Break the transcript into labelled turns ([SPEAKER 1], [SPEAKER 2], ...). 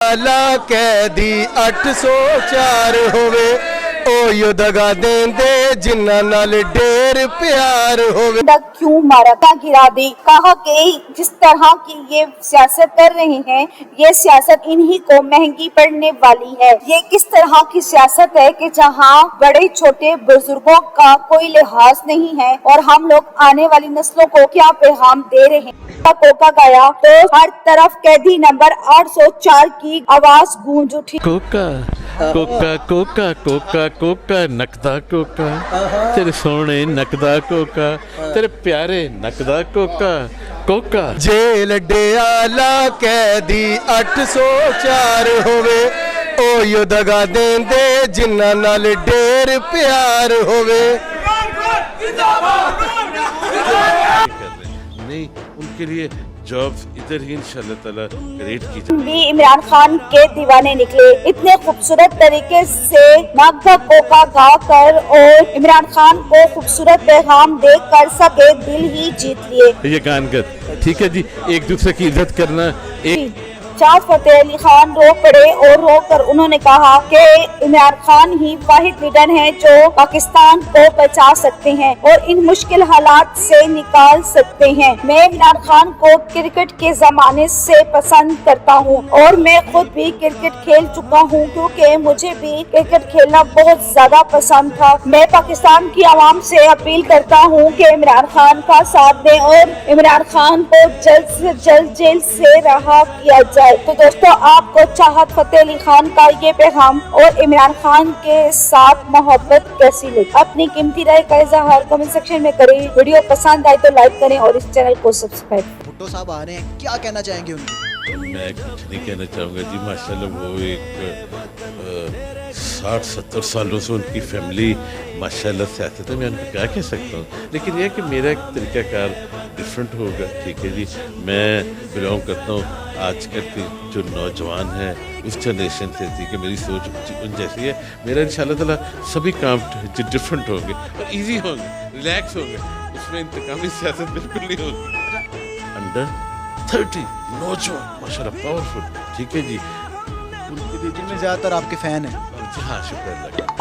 [SPEAKER 1] आला कैदी 804 होवे ओ यो दगा देंदे जिन्ना नाल ढेर प्यार होवे।
[SPEAKER 2] क्यों मारा था गिरा दी, कहा कि जिस तरह की ये सियासत कर रहे हैं ये सियासत इन्हीं को महंगी पड़ने वाली है। ये किस तरह की सियासत है कि जहाँ बड़े छोटे बुजुर्गों का कोई लिहाज नहीं है और हम लोग आने वाली नस्लों को क्या पैगाम दे रहे हैं। कोका गाया तो हर तरफ कैदी नंबर 804 की आवाज गूंज उठी।
[SPEAKER 3] कोका कोका कोका कोका कोका नकदा कोका, तेरे सोने नकदा कोका, तेरे प्यारे नकदा कोका कोका।
[SPEAKER 1] जेल डे आला कैदी 804 होवे ओ यो दगा देंदे जिन्ना नाल ढेर प्यार होवे।
[SPEAKER 3] नहीं, उनके लिए जॉब्स इधर ही इंशाल्लाह ताला क्रिएट की जाए।
[SPEAKER 2] भी इमरान खान के दीवाने निकले, इतने खूबसूरत तरीके से नगदा कोका गा कर और इमरान खान को खूबसूरत पैगाम देकर सबके दिल ही जीत लिए।
[SPEAKER 3] ये गान कर, ठीक है जी, एक दूसरे की इज्जत करना। एक
[SPEAKER 2] शाह फतेह अली खान रो पड़े और रो कर उन्होंने कहा कि इमरान खान ही वाहिद लीडर हैं जो पाकिस्तान को बचा सकते हैं और इन मुश्किल हालात से निकाल सकते हैं। मैं इमरान खान को क्रिकेट के जमाने से पसंद करता हूं और मैं खुद भी क्रिकेट खेल चुका हूं क्योंकि मुझे भी क्रिकेट खेलना बहुत ज्यादा पसंद था। मैं पाकिस्तान की आवाम से अपील करता हूं कि इमरान खान का साथ दें और इमरान खान को जल्द से जल्द जेल से रहा किया जाए। तो दोस्तों, आपको चाहत फतेह अली खान का ये पैगाम और इमरान खान के साथ मोहब्बत कैसी लगी? अपनी कीमती राय का इजहार कमेंट सेक्शन में करें। वीडियो पसंद आए तो लाइक करें और इस चैनल को सब्सक्राइब।
[SPEAKER 4] भुट्टो साहब आ रहे हैं, क्या कहना चाहेंगे उनको?
[SPEAKER 3] मैं कुछ नहीं कहना चाहूँगा जी, माशाल्लाह वो एक 60-70 सालों से उनकी फैमिली माशाल्लाह सियासत है, मैं उनको क्या कह सकता हूँ। लेकिन यह कि मेरा एक तरीक़ाकार डिफरेंट होगा, ठीक है जी। मैं बिलोंग करता हूँ आजकल के जो नौजवान हैं उस जनरेशन से, ठीक है, मेरी सोच उन जैसी है। मेरा इंशाल्लाह ताला सभी काम डिफरेंट होंगे और इजी होंगे, रिलैक्स होंगे, उसमें इंतकामी सियासत बिल्कुल नहीं होगी। अंडर 30 नौजवान माशाल्लाह पावरफुल, ठीक है जी, उनके लिए
[SPEAKER 4] जिनमें ज़्यादातर आपके फ़ैन हैं।
[SPEAKER 3] हाँ, शुक्र अल्लाह का।